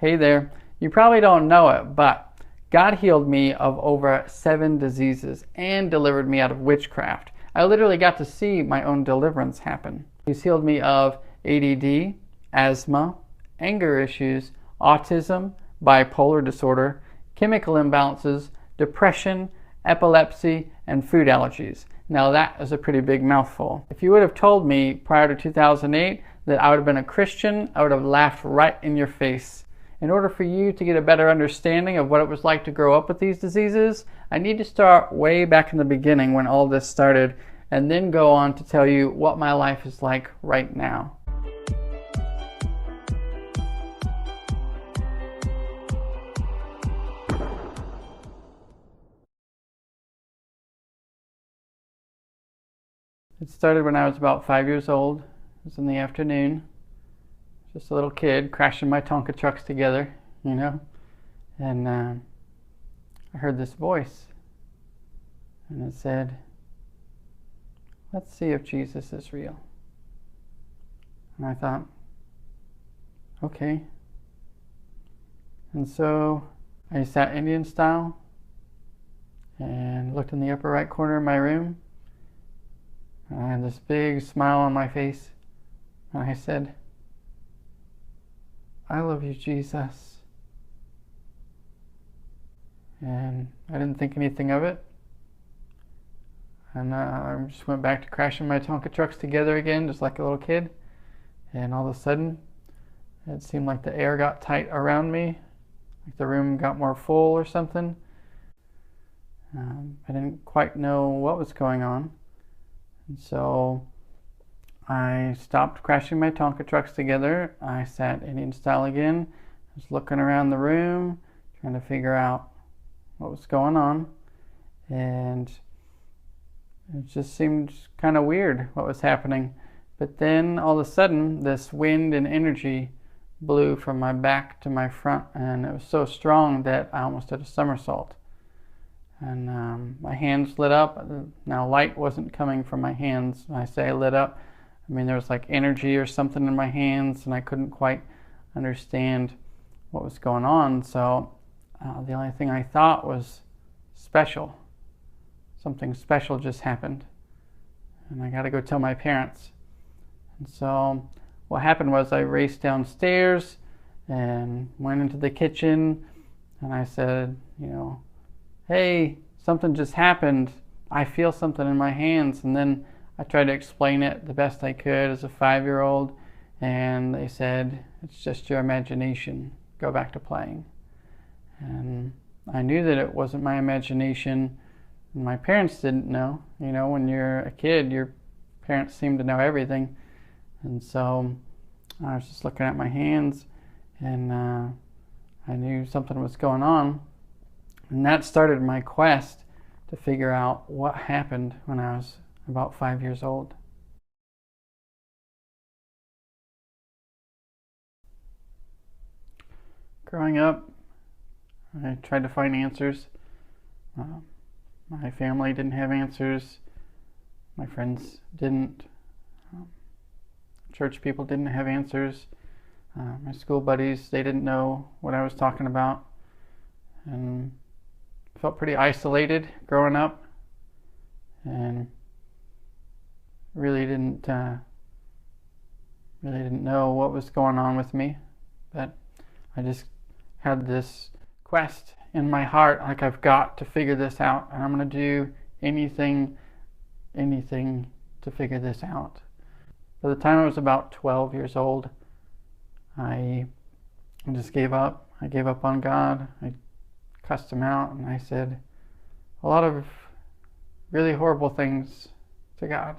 Hey there. You probably don't know it, but God healed me of over 7 diseases and delivered me out of witchcraft. I literally got to see my own deliverance happen. He's healed me of ADD, asthma, anger issues, autism, bipolar disorder, chemical imbalances, depression, epilepsy, and food allergies. Now that is a pretty big mouthful. If you would have told me prior to 2008 that I would have been a Christian, I would have laughed right in your face. In order for you to get a better understanding of what it was like to grow up with these diseases, I need to start way back in the beginning when all this started, and then go on to tell you what my life is like right now. It started when I was about 5 years old. It was in the afternoon. Just a little kid crashing my Tonka trucks together, and I heard this voice, and it said, "Let's see if Jesus is real." And I thought, okay. And so I sat Indian style and looked in the upper right corner of my room, and I had this big smile on my face, and I said, "I love you, Jesus." And I didn't think anything of it. And I just went back to crashing my Tonka trucks together again, just like a little kid. And all of a sudden, it seemed like the air got tight around me, like the room got more full or something. I didn't quite know what was going on. And so I stopped crashing my Tonka trucks together. I sat Indian style again. I was looking around the room, trying to figure out what was going on. And it just seemed kind of weird what was happening. But then all of a sudden, this wind and energy blew from my back to my front, and it was so strong that I almost did a somersault. And my hands lit up. Now, light wasn't coming from my hands. When I say lit up, I mean there was like energy or something in my hands, and I couldn't quite understand what was going on. So the only thing I thought was special. Something special just happened, and I got to go tell my parents. And so what happened was I raced downstairs and went into the kitchen, and I said, "Hey, something just happened. I feel something in my hands." And then I tried to explain it the best I could as a 5-year-old, and they said, "It's just your imagination. Go back to playing." And I knew that it wasn't my imagination. My parents didn't know. When you're a kid, your parents seem to know everything. And so I was just looking at my hands, and I knew something was going on. And that started my quest to figure out what happened when I was about 5 years old. Growing up, I tried to find answers. My family didn't have answers. My friends didn't. Church people didn't have answers. My school buddies, they didn't know what I was talking about. And I felt pretty isolated growing up, and really didn't know what was going on with me. But I just had this quest in my heart, like I've got to figure this out, and I'm going to do anything to figure this out. By the time I was about 12 years old, I just gave up. I gave up on God. I cussed him out, and I said a lot of really horrible things to God.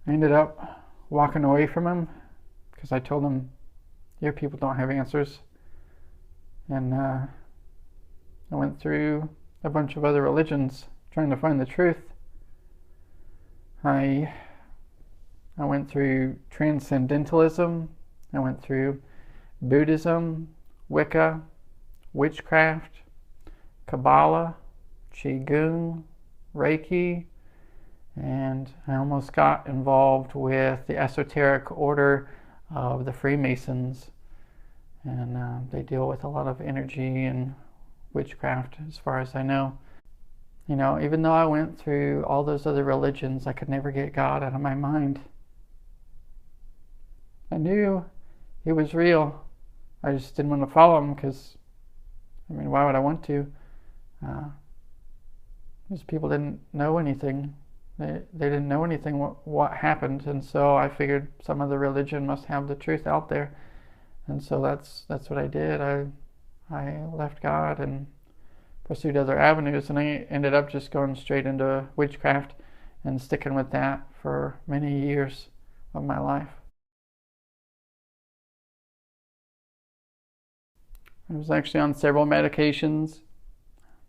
I ended up walking away from him because I told him, "Your people don't have answers." And I went through a bunch of other religions trying to find the truth. I went through transcendentalism. I went through Buddhism, Wicca, witchcraft, Kabbalah, Qigong, Reiki, and I almost got involved with the esoteric order of the Freemasons. and they deal with a lot of energy and witchcraft, as far as I know. You know, even though I went through all those other religions, I could never get God out of my mind. I knew He was real. I just didn't want to follow Him because, I mean, why would I want to? These people didn't know anything. They didn't know anything what happened, and so I figured some other religion must have the truth out there, and so that's what I did. I left God and pursued other avenues, and I ended up just going straight into witchcraft and sticking with that for many years of my life. I was actually on several medications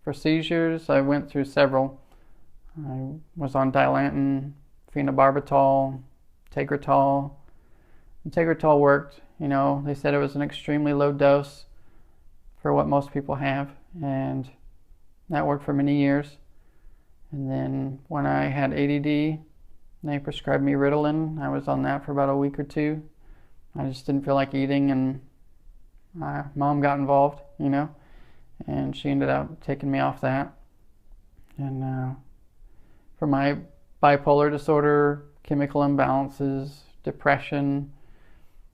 for seizures. I went through several. I was on Dilantin, phenobarbital, Tegretol. And Tegretol worked. You know, they said it was an extremely low dose for what most people have, and that worked for many years. And then when I had ADD, they prescribed me Ritalin. I was on that for about a week or two. I just didn't feel like eating, and my mom got involved, you know, and she ended up taking me off that. And for my bipolar disorder, chemical imbalances, depression,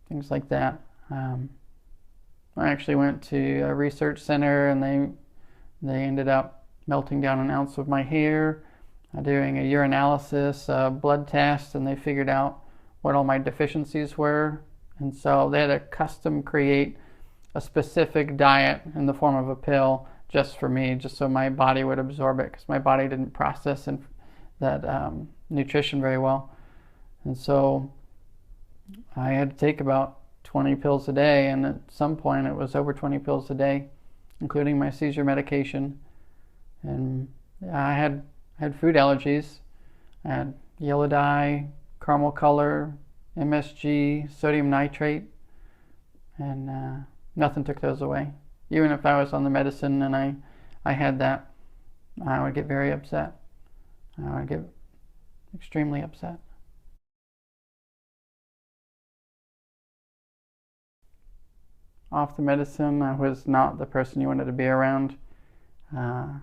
things like that, I actually went to a research center, and they ended up melting down an ounce of my hair, doing a urinalysis, a blood test, and they figured out what all my deficiencies were. And so they had to custom create a specific diet in the form of a pill just for me, just so my body would absorb it, because my body didn't process that nutrition very well. And so I had to take about 20 pills a day, and at some point it was over 20 pills a day, including my seizure medication. And I had food allergies. I had yellow dye, caramel color, MSG, sodium nitrate, and nothing took those away. Even if I was on the medicine and I had that, I would get very upset. I would get extremely upset. Off the medicine, I was not the person you wanted to be around. I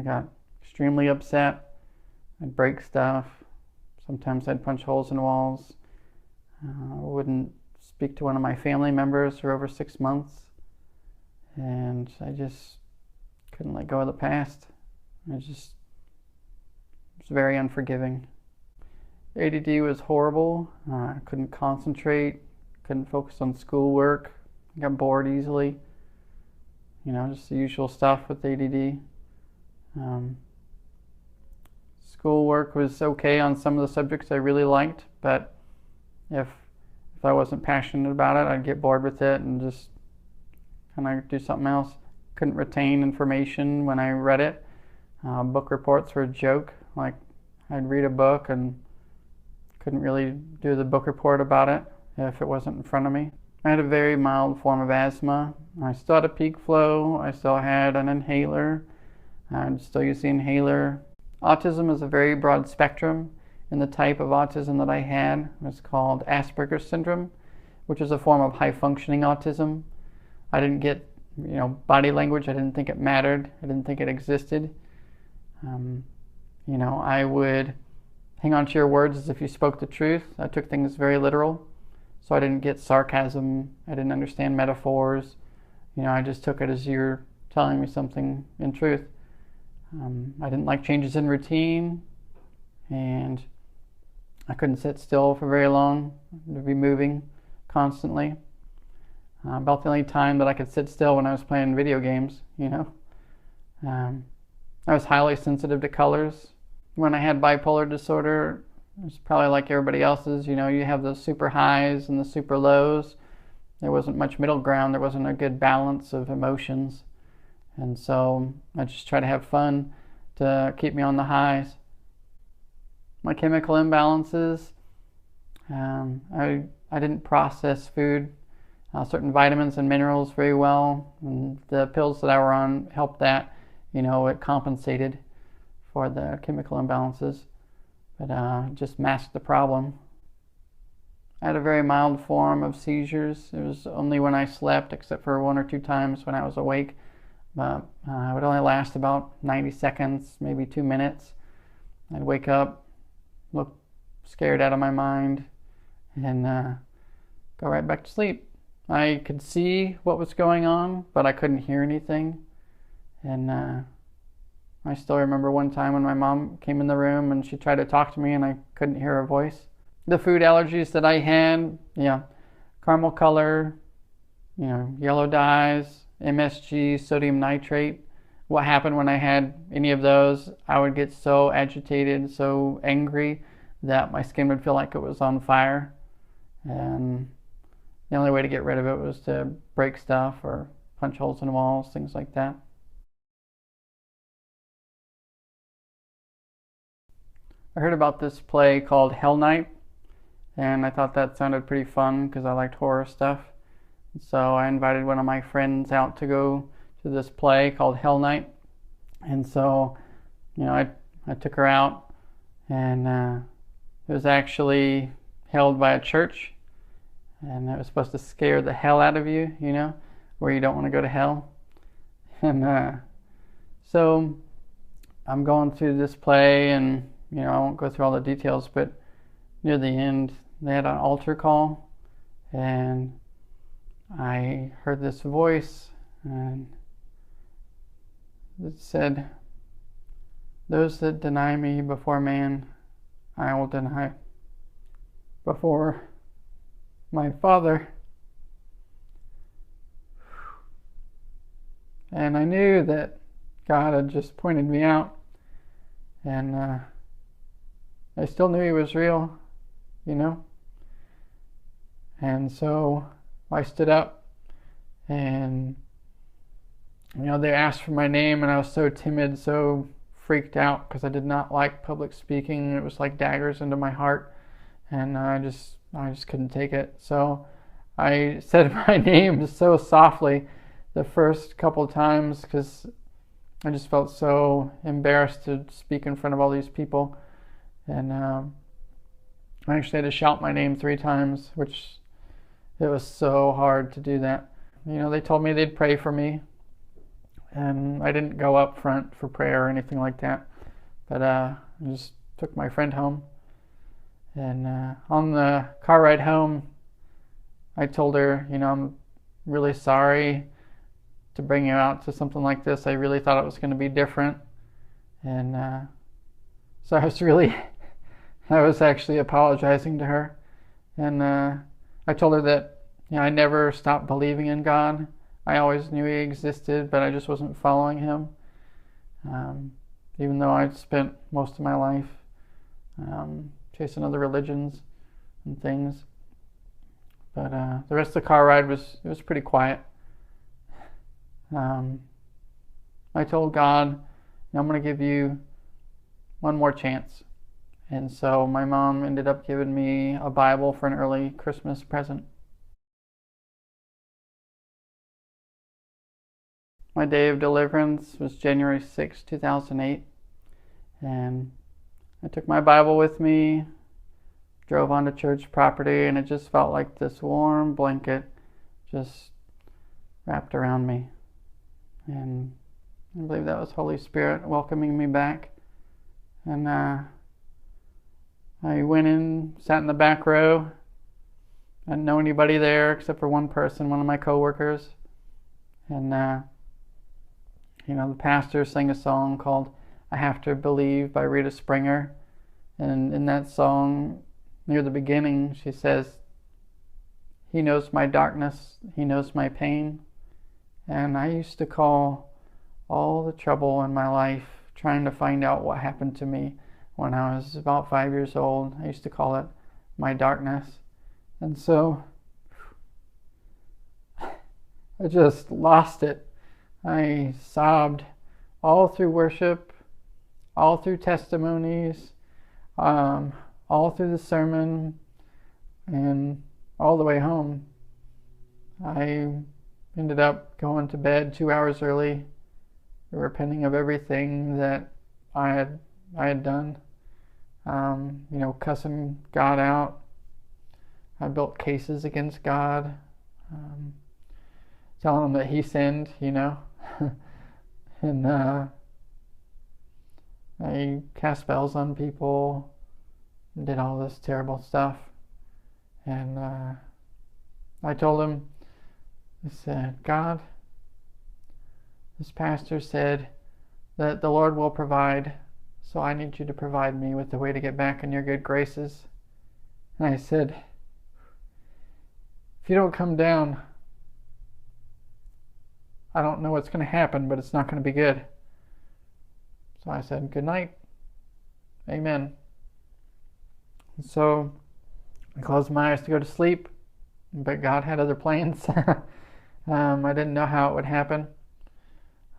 got extremely upset. I'd break stuff. Sometimes I'd punch holes in walls. I wouldn't speak to one of my family members for over 6 months. And I just couldn't let go of the past. I just was very unforgiving. ADD was horrible. I couldn't concentrate, couldn't focus on schoolwork. I got bored easily. You know, just the usual stuff with ADD. Schoolwork was okay on some of the subjects I really liked, but if I wasn't passionate about it, I'd get bored with it and just kind of do something else. Couldn't retain information when I read it. Book reports were a joke. Like, I'd read a book and couldn't really do the book report about it if it wasn't in front of me. I had a very mild form of asthma. I still had a peak flow. I still had an inhaler. I still use the inhaler. Autism is a very broad spectrum, and the type of autism that I had was called Asperger's syndrome, which is a form of high-functioning autism. I didn't get, body language. I didn't think it mattered. I didn't think it existed. I would hang on to your words as if you spoke the truth. I took things very literal, so I didn't get sarcasm. I didn't understand metaphors. I just took it as you're telling me something in truth. I didn't like changes in routine, and I couldn't sit still for very long. I'd be moving constantly. About the only time that I could sit still when I was playing video games, I was highly sensitive to colors. When I had bipolar disorder, it was probably like everybody else's. You have those super highs and the super lows. There wasn't much middle ground. There wasn't a good balance of emotions. And so I just try to have fun to keep me on the highs. My chemical imbalances, I didn't process food, certain vitamins and minerals very well. And the pills that I were on helped that. It compensated for the chemical imbalances, but just masked the problem. I had a very mild form of seizures. It was only when I slept, except for 1 or 2 times when I was awake. But it would only last about 90 seconds, maybe 2 minutes. I'd wake up, look scared out of my mind, and go right back to sleep. I could see what was going on, but I couldn't hear anything. And I still remember one time when my mom came in the room and she tried to talk to me and I couldn't hear her voice. The food allergies that I had, caramel color, yellow dyes, MSG, sodium nitrate. What happened when I had any of those, I would get so agitated, so angry that my skin would feel like it was on fire. And the only way to get rid of it was to break stuff or punch holes in walls, things like that. I heard about this play called Hell Night, and I thought that sounded pretty fun because I liked horror stuff. So I invited one of my friends out to go to this play called Hell Night. And so, I took her out, and it was actually held by a church, and it was supposed to scare the hell out of you, where you don't want to go to hell. And so I'm going through this play, and I won't go through all the details, but near the end, they had an altar call, and I heard this voice, and it said, "Those that deny me before man, I will deny before my Father." And I knew that God had just pointed me out, and I still knew He was real, And so I stood up, and they asked for my name, and I was so timid, so freaked out because I did not like public speaking. It was like daggers into my heart, and I just couldn't take it. So I said my name so softly the first couple times because I just felt so embarrassed to speak in front of all these people. And I actually had to shout my name 3 times, which it was so hard to do that. They told me they'd pray for me, and I didn't go up front for prayer or anything like that. But I just took my friend home. And on the car ride home, I told her, I'm really sorry to bring you out to something like this. I really thought it was going to be different. And so I was actually apologizing to her. And I told her that I never stopped believing in God. I always knew He existed, but I just wasn't following Him. Even though I'd spent most of my life chasing other religions and things. But the rest of the car ride was pretty quiet. I told God, I'm going to give you one more chance. And so my mom ended up giving me a Bible for an early Christmas present. My day of deliverance was January 6, 2008. And I took my Bible with me, drove onto church property, and it just felt like this warm blanket just wrapped around me. And I believe that was Holy Spirit welcoming me back. And I went in, sat in the back row. I didn't know anybody there except for one person, one of my coworkers. And the pastor sang a song called "I Have to Believe" by Rita Springer. And in that song, near the beginning, she says, "He knows my darkness, He knows my pain." And I used to call all the trouble in my life trying to find out what happened to me when I was about 5 years old. I used to call it my darkness. And so I just lost it. I sobbed all through worship, all through testimonies, all through the sermon, and all the way home. I ended up going to bed 2 hours early, repenting of everything that I had done. Cussing God out. I built cases against God, telling him that he sinned, and I cast spells on people, and did all this terrible stuff. And I told him, I said, God, this pastor said that the Lord will provide, so I need you to provide me with the way to get back in your good graces. And I said, if you don't come down, I don't know what's going to happen, but it's not going to be good. So I said, good night. Amen. And so I closed my eyes to go to sleep, but God had other plans. I didn't know how it would happen.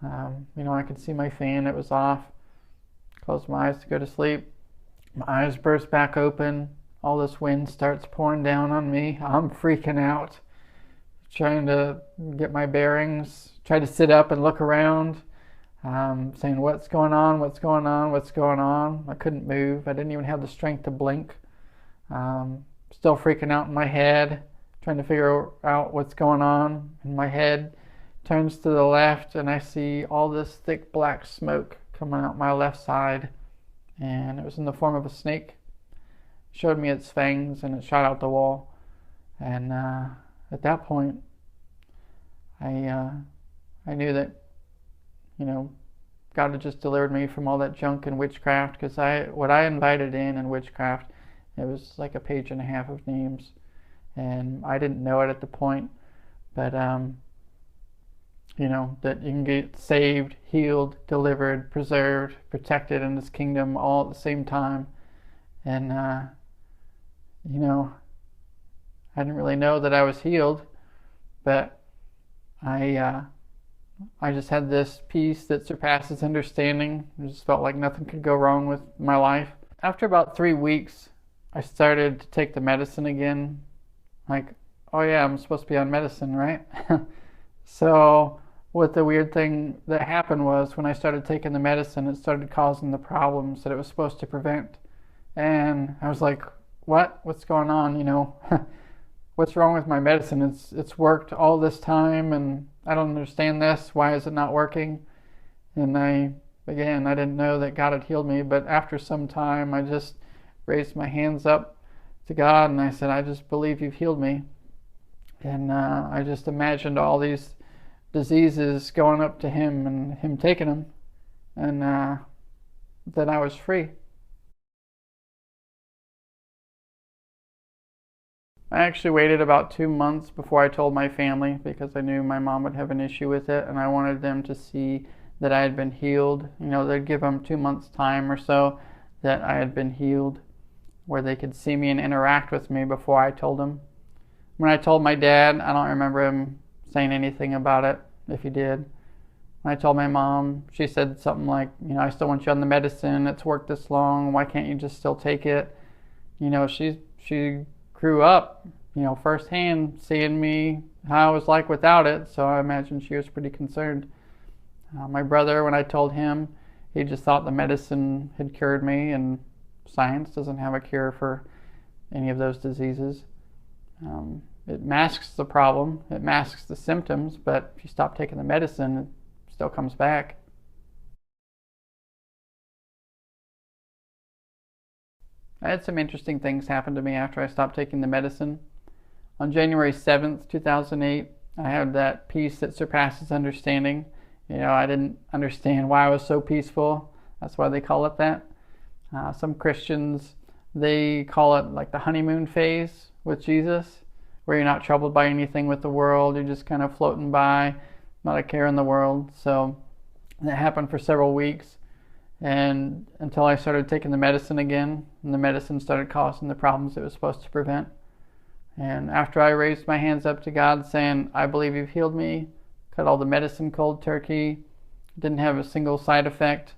I could see my fan, it was off. Closed my eyes to go to sleep. My eyes burst back open. All this wind starts pouring down on me. I'm freaking out, trying to get my bearings, try to sit up and look around, saying, what's going on, what's going on, what's going on? I couldn't move. I didn't even have the strength to blink. Still freaking out in my head, trying to figure out what's going on. In my head turns to the left, and I see all this thick black smoke coming out my left side, and it was in the form of a snake. It showed me its fangs, and it shot out the wall. And at that point, I knew that, God had just delivered me from all that junk and witchcraft, because what I invited in witchcraft, it was like a page and a half of names, and I didn't know it at the point, but that you can get saved, healed, delivered, preserved, protected in this kingdom all at the same time. And I didn't really know that I was healed, but I just had this peace that surpasses understanding. I just felt like nothing could go wrong with my life. After about 3 weeks, I started to take the medicine again. Like, oh yeah, I'm supposed to be on medicine, right? So what the weird thing that happened was, when I started taking the medicine, it started causing the problems that it was supposed to prevent. And I was like, what's going on? What's wrong with my medicine? It's worked all this time, and I don't understand this. Why is it not working? And I didn't know that God had healed me, but after some time, I just raised my hands up to God, and I said, I just believe you've healed me. And I just imagined all these diseases going up to him and him taking them, and then I was free. I actually waited about 2 months before I told my family, because I knew my mom would have an issue with it, and I wanted them to see that I had been healed. They'd give them 2 months time or so that I had been healed, where they could see me and interact with me before I told them. When I told my dad, I don't remember him saying anything about it, if he did. When I told my mom, she said something like, I still want you on the medicine, it's worked this long, why can't you just still take it? She grew up, firsthand, seeing me, how I was like without it, so I imagine she was pretty concerned. My brother, when I told him, he just thought the medicine had cured me, and science doesn't have a cure for any of those diseases. It masks the problem, it masks the symptoms, but if you stop taking the medicine, it still comes back. I had some interesting things happen to me after I stopped taking the medicine. On January 7th, 2008, I had that peace that surpasses understanding. I didn't understand why I was so peaceful. That's why they call it that. Some Christians, they call it like the honeymoon phase with Jesus, where you're not troubled by anything with the world. You're just kind of floating by, not a care in the world. So that happened for several weeks, and until I started taking the medicine again, and the medicine started causing the problems it was supposed to prevent. And after I raised my hands up to God saying, I believe you've healed me, cut all the medicine cold turkey, didn't have a single side effect,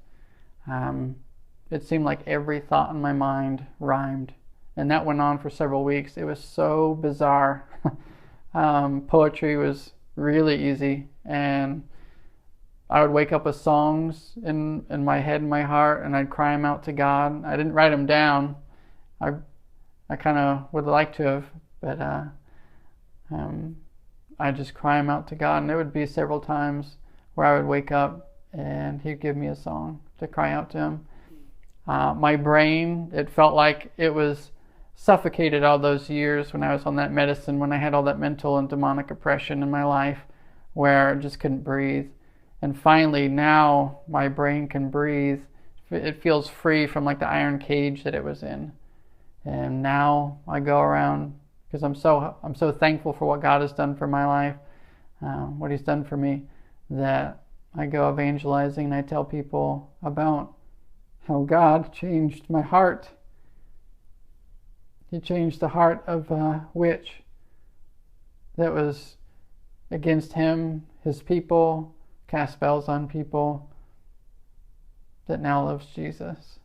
it seemed like every thought in my mind rhymed. And that went on for several weeks. It was so bizarre. Poetry was really easy, and I would wake up with songs in my head and my heart, and I'd cry them out to God. I didn't write them down. I kind of would like to have But I just cry them out to God, and there would be several times where I would wake up and He'd give me a song to cry out to Him. My brain, it felt like it was suffocated all those years when I was on that medicine, when I had all that mental and demonic oppression in my life, where I just couldn't breathe. And finally, now my brain can breathe. It feels free from like the iron cage that it was in. And now I go around, because I'm so thankful for what God has done for my life, what He's done for me, that I go evangelizing and I tell people about how God changed my heart. He changed the heart of a witch that was against Him, His people, cast spells on people, that now loves Jesus.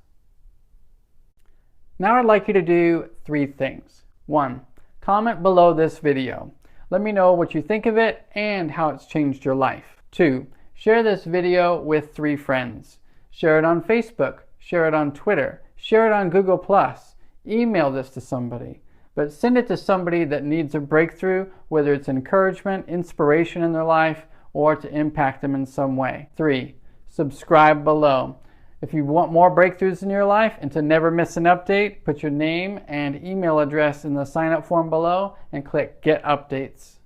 Now I'd like you to do 3 things. 1, comment below this video. Let me know what you think of it and how it's changed your life. 2, share this video with 3 friends. Share it on Facebook, share it on Twitter, share it on Google+. Email this to somebody, but send it to somebody that needs a breakthrough, whether it's encouragement, inspiration in their life, or to impact them in some way. 3, subscribe below. If you want more breakthroughs in your life and to never miss an update, put your name and email address in the sign up form below and click Get Updates.